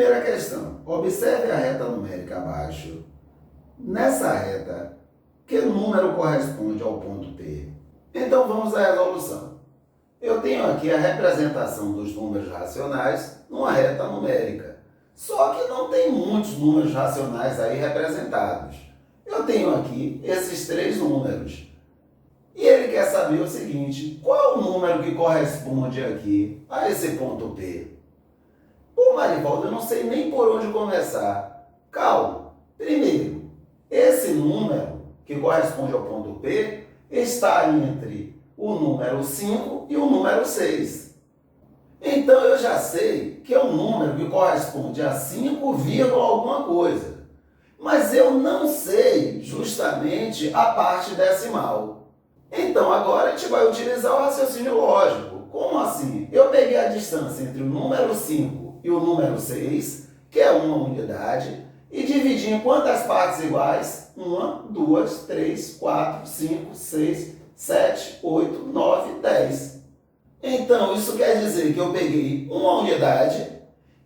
Primeira questão. Observe a reta numérica abaixo. Nessa reta, que número corresponde ao ponto P? Então vamos à resolução. Eu tenho aqui a representação dos números racionais numa reta numérica. Só que não tem muitos números racionais aí representados. Eu tenho aqui esses 3 números. E ele quer saber o seguinte: qual é o número que corresponde aqui a esse ponto P? Pô, Marivaldo, eu não sei nem por onde começar. Calma. Primeiro, esse número que corresponde ao ponto P está entre o número 5 e o número 6. Então eu já sei que é um número que corresponde a 5, alguma coisa. Mas eu não sei justamente a parte decimal. Então agora a gente vai utilizar o raciocínio lógico. Como assim? Eu peguei a distância entre o número 5 e o número 6, que é uma unidade, e dividi em quantas partes iguais? 1, 2, 3, 4, 5, 6, 7, 8, 9, 10. Então, isso quer dizer que eu peguei uma unidade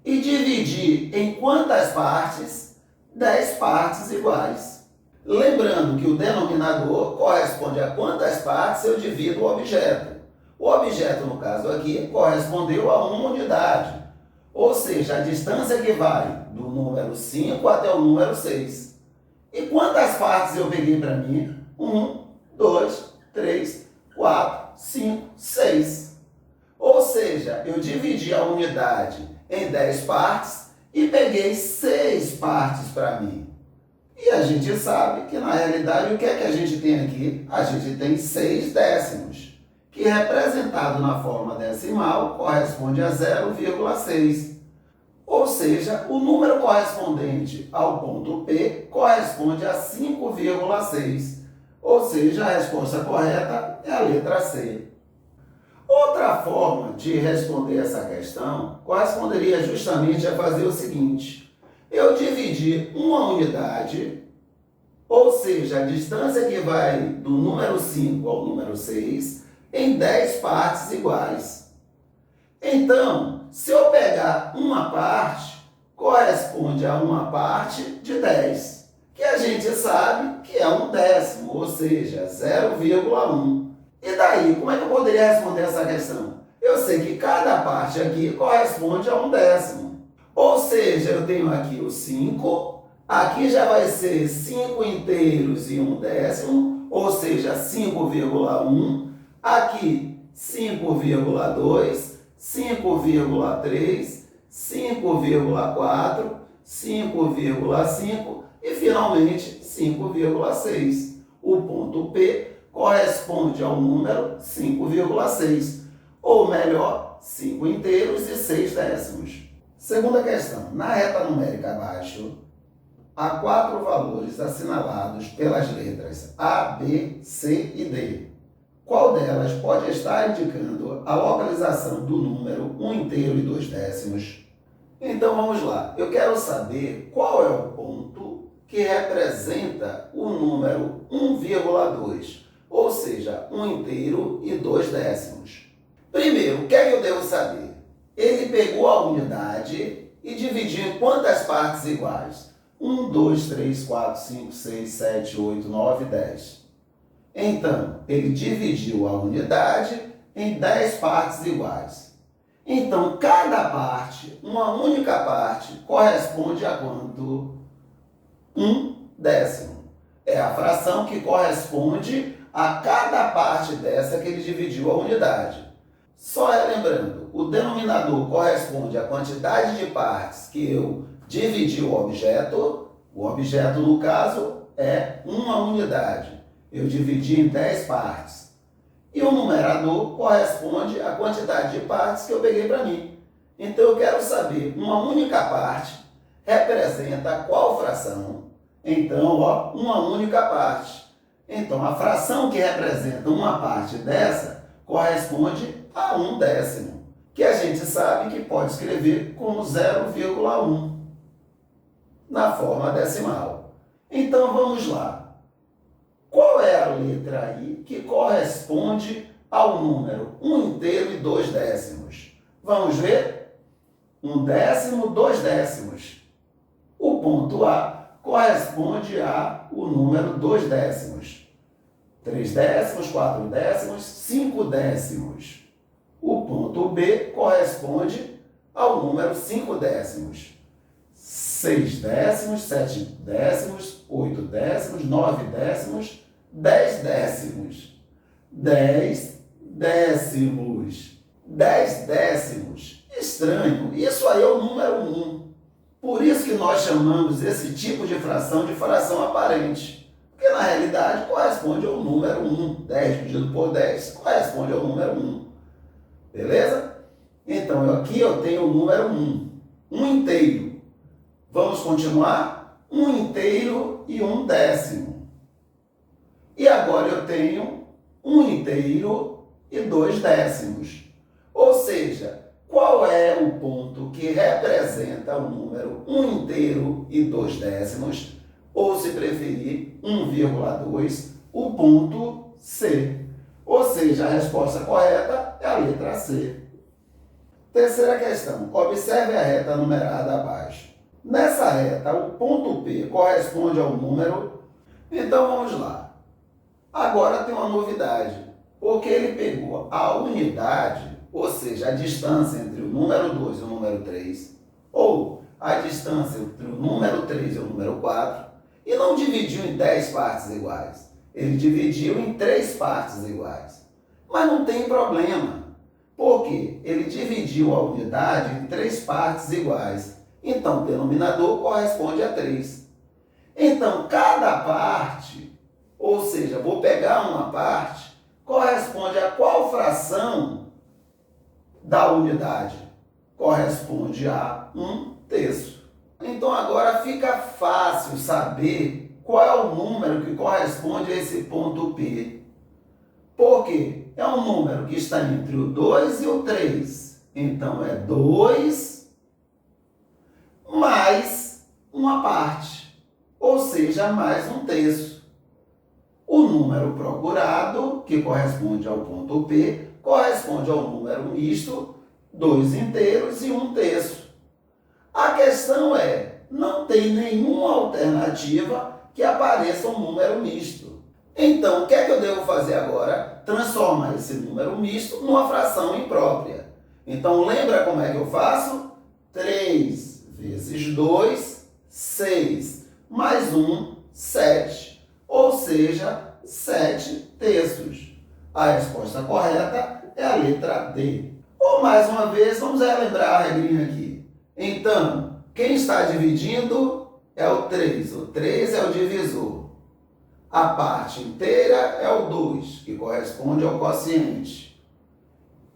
e dividi em quantas partes? 10 partes iguais. Lembrando que o denominador corresponde a quantas partes eu divido o objeto. O objeto, no caso aqui, correspondeu a uma unidade. Ou seja, a distância que vai do número 5 até o número 6. E quantas partes eu peguei para mim? 1, 2, 3, 4, 5, 6. Ou seja, eu dividi a unidade em 10 partes e peguei 6 partes para mim. E a gente sabe que, na realidade, o que é que a gente tem aqui? A gente tem 6 décimos, que representado na forma decimal corresponde a 0,6. Ou seja, o número correspondente ao ponto P corresponde a 5,6. Ou seja, a resposta correta é a letra C. Outra forma de responder essa questão corresponderia justamente a fazer o seguinte: eu dividi uma unidade, ou seja, a distância que vai do número 5 ao número 6, em 10 partes iguais. Então, se eu pegar uma parte, corresponde a uma parte de 10, que a gente sabe que é um décimo, ou seja, 0,1. E daí, como é que eu poderia responder essa questão? Eu sei que cada parte aqui corresponde a um décimo. Ou seja, eu tenho aqui o 5, aqui já vai ser 5 inteiros e 1 décimo, ou seja, 5,1. Aqui, 5,2, 5,3, 5,4, 5,5 e, finalmente, 5,6. O ponto P corresponde ao número 5,6, ou melhor, 5 inteiros e 6 décimos. Segunda questão. Na reta numérica abaixo, há 4 valores assinalados pelas letras A, B, C e D. Qual delas pode estar indicando a localização do número 1 inteiro e 2 décimos? Então vamos lá. Eu quero saber qual é o ponto que representa o número 1,2, ou seja, 1 inteiro e 2 décimos. Primeiro, o que é que eu devo saber? Ele pegou a unidade e dividiu em quantas partes iguais? 1, 2, 3, 4, 5, 6, 7, 8, 9, 10. Então, ele dividiu a unidade em 10 partes iguais. Então, cada parte, uma única parte, corresponde a quanto? 1 décimo. É a fração que corresponde a cada parte dessa que ele dividiu a unidade. Só relembrando, o denominador corresponde à quantidade de partes que eu dividi o objeto no caso é uma unidade. Eu dividi em 10 partes. E o numerador corresponde à quantidade de partes que eu peguei para mim. Então eu quero saber, uma única parte representa qual fração? Então, uma única parte. Então a fração que representa uma parte dessa corresponde a 1 décimo, que a gente sabe que pode escrever como 0,1 na forma decimal. Então vamos lá. Qual é a letra aí que corresponde ao número 1 inteiro e 2 décimos? Vamos ver? 1 décimo, 2 décimos. O ponto A corresponde ao número 2 décimos. 3 décimos, 4 décimos, 5 décimos. O ponto B corresponde ao número 5 décimos. 6 décimos, 7 décimos, 8 décimos, 9 décimos, 10 décimos. 10 décimos. 10 décimos. Estranho, isso aí é o número 1. Por isso que nós chamamos esse tipo de fração aparente. Porque na realidade corresponde ao número 1. 10 dividido por 10 corresponde ao número 1. Beleza? Então aqui eu tenho o número 1. 1 inteiro. Vamos continuar? 1 inteiro e 1 décimo. E agora eu tenho 1 inteiro e 2 décimos. Ou seja, qual é o ponto que representa o número 1 inteiro e 2 décimos? Ou, se preferir, 1,2, o ponto C. Ou seja, a resposta correta é a letra C. Terceira questão. Observe a reta numerada abaixo. Nessa reta, o ponto P corresponde ao número... Então, vamos lá. Agora tem uma novidade, porque ele pegou a unidade, ou seja, a distância entre o número 2 e o número 3, ou a distância entre o número 3 e o número 4, e não dividiu em 10 partes iguais. Ele dividiu em 3 partes iguais. Mas não tem problema, porque ele dividiu a unidade em 3 partes iguais. Então, o denominador corresponde a 3. Então, cada parte, ou seja, vou pegar uma parte, corresponde a qual fração da unidade? Corresponde a 1/3. Então agora fica fácil saber qual é o número que corresponde a esse ponto P. Por quê? É um número que está entre o 2 e o 3. Então é 2 mais uma parte, ou seja, mais 1/3. O número procurado, que corresponde ao ponto P, corresponde ao número misto, 2 inteiros e 1/3. A questão é, não tem nenhuma alternativa que apareça um número misto. Então, o que é que eu devo fazer agora? Transformar esse número misto numa fração imprópria. Então, lembra como é que eu faço? 3 vezes 2, 6, mais 1, 7. Ou seja, 7/3. A resposta correta é a letra D. Ou mais uma vez, vamos relembrar a regrinha aqui. Então, quem está dividindo é o 3. O 3 é o divisor. A parte inteira é o 2, que corresponde ao quociente.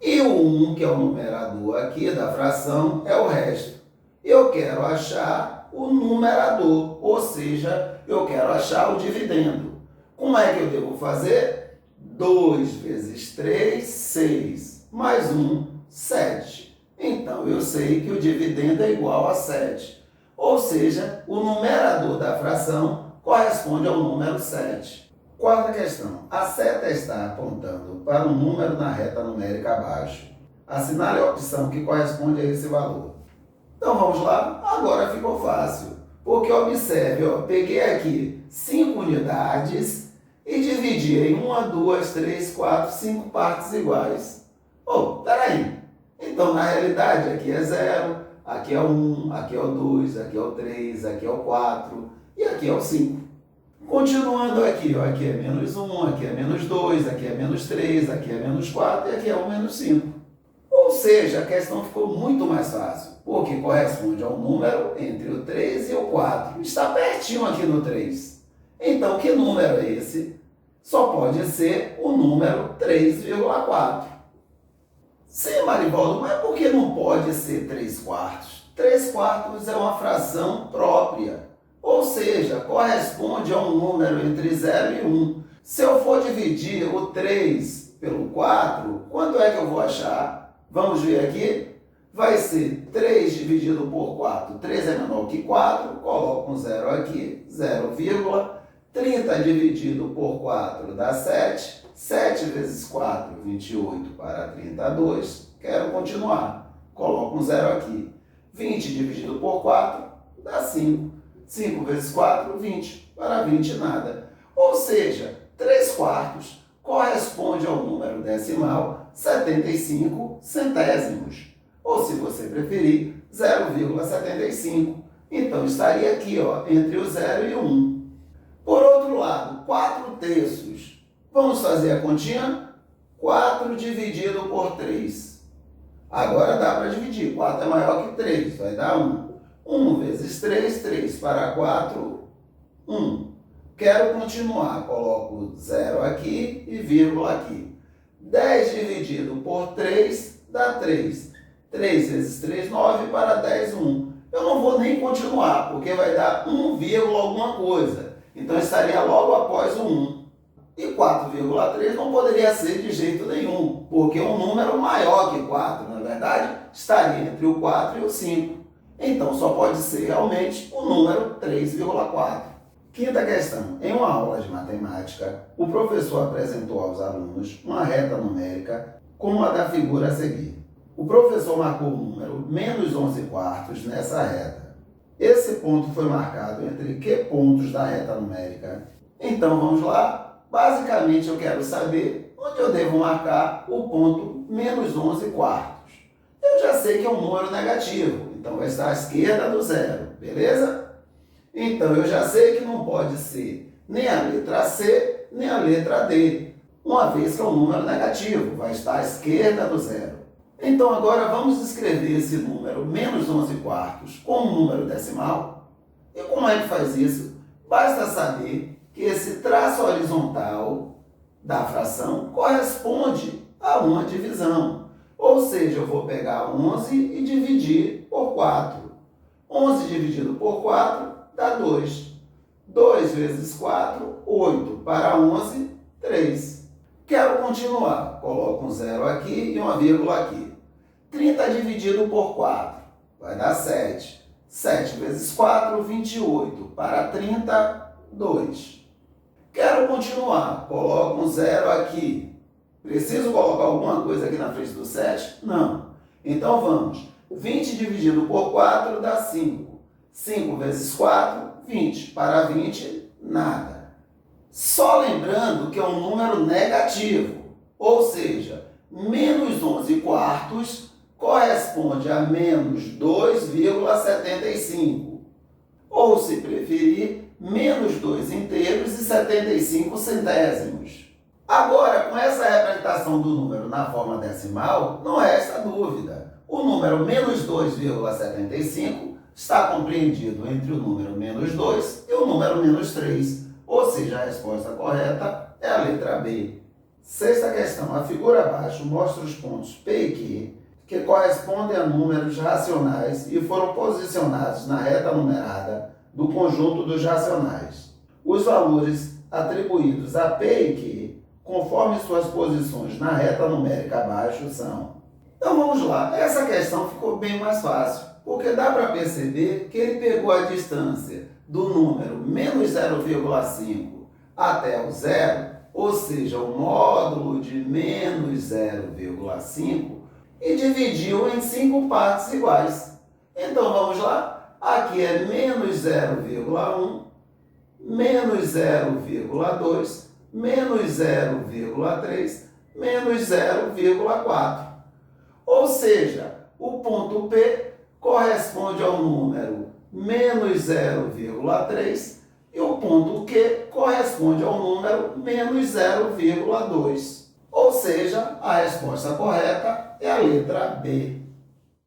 E o 1, que é o numerador aqui da fração, é o resto. Eu quero achar o numerador, ou seja, eu quero achar o dividendo. Como é que eu devo fazer? 2 vezes 3, 6, mais 1, 7. Então, eu sei que o dividendo é igual a 7. Ou seja, o numerador da fração corresponde ao número 7. Quarta questão. A seta está apontando para um número na reta numérica abaixo. Assinale a opção que corresponde a esse valor. Então, vamos lá? Agora ficou fácil. Porque observe, peguei aqui 5 unidades e dividi em 1, 2, 3, 4, 5 partes iguais. Peraí. Então, na realidade, aqui é 0, aqui é o 1, aqui é o 2, aqui é o 3, aqui é o 4 e aqui é o 5. Continuando aqui, aqui é menos 1, aqui é menos 2, aqui é menos 3, aqui é menos 4 e aqui é o menos 5. Ou seja, a questão ficou muito mais fácil, porque corresponde ao número entre o 3 e o 4. Está pertinho aqui no 3. Então, que número é esse? Só pode ser o número 3,4. Sim, Marivaldo, mas por que não pode ser 3/4? 3/4 é uma fração própria, ou seja, corresponde a um número entre 0 e 1. Se eu for dividir o 3 pelo 4, quanto é que eu vou achar? Vamos ver aqui? Vai ser 3 dividido por 4. 3 é menor que 4, coloco um 0 aqui, 0, 30 dividido por 4 dá 7. 7 vezes 4, 28 para 32. Quero continuar. Coloco um 0 aqui. 20 dividido por 4 dá 5. 5 vezes 4, 20. Para 20, nada. Ou seja, 3 quartos corresponde ao número decimal 75 centésimos. Ou, se você preferir, 0,75. Então, estaria aqui, ó, entre o 0 e o 1. Por outro lado, 4 terços. Vamos fazer a continha? 4 dividido por 3. Agora dá para dividir. 4 é maior que 3, vai dar 1. 1 vezes 3, 3 para 4, 1. Quero continuar. Coloco 0 aqui e vírgula aqui. 10 dividido por 3 dá 3. 3 vezes 3, 9 para 10, 1. Eu não vou nem continuar, porque vai dar 1, alguma coisa. Então, estaria logo após o 1. E 4,3 não poderia ser de jeito nenhum, porque é um número maior que 4, na verdade, estaria entre o 4 e o 5. Então, só pode ser realmente o número 3,4. Quinta questão. Em uma aula de matemática, o professor apresentou aos alunos uma reta numérica como a da figura a seguir. O professor marcou o número menos 11 quartos nessa reta. Esse ponto foi marcado entre que pontos da reta numérica? Então, vamos lá. Basicamente, eu quero saber onde eu devo marcar o ponto menos 11 quartos. Eu já sei que é um número negativo, então vai estar à esquerda do zero, beleza? Então, eu já sei que não pode ser nem a letra C, nem a letra D, uma vez que é um número negativo, vai estar à esquerda do zero. Então, agora vamos escrever esse número menos 11 quartos como um número decimal. E como é que faz isso? Basta saber que esse traço horizontal da fração corresponde a uma divisão. Ou seja, eu vou pegar 11 e dividir por 4. 11 dividido por 4 dá 2. 2 vezes 4, 8. Para 11, 3. Quero continuar. Coloco um zero aqui e uma vírgula aqui. 30 dividido por 4 vai dar 7. 7 vezes 4, 28. Para 30, 2. Quero continuar. Coloco um zero aqui. Preciso colocar alguma coisa aqui na frente do 7? Não. Então vamos. 20 dividido por 4 dá 5. 5 vezes 4, 20. Para 20, nada. Só lembrando que é um número negativo. Ou seja, menos 11 quartos corresponde a menos 2,75. Ou, se preferir, menos 2 inteiros e 75 centésimos. Agora, com essa representação do número na forma decimal, não resta dúvida. O número menos 2,75 está compreendido entre o número menos 2 e o número menos 3. Ou seja, a resposta correta é a letra B. Sexta questão. A figura abaixo mostra os pontos P e Q, que correspondem a números racionais e foram posicionados na reta numerada do conjunto dos racionais. Os valores atribuídos a P e Q, conforme suas posições na reta numérica abaixo, são... Então vamos lá, essa questão ficou bem mais fácil, porque dá para perceber que ele pegou a distância do número menos 0,5 até o zero, ou seja, o módulo de menos 0,5, e dividiu em 5 partes iguais. Então vamos lá, aqui é menos 0,1, menos 0,2, menos 0,3, menos 0,4. Ou seja, o ponto P corresponde ao número menos 0,3 e o ponto Q corresponde ao número menos 0,2. Ou seja, a resposta correta é a letra B.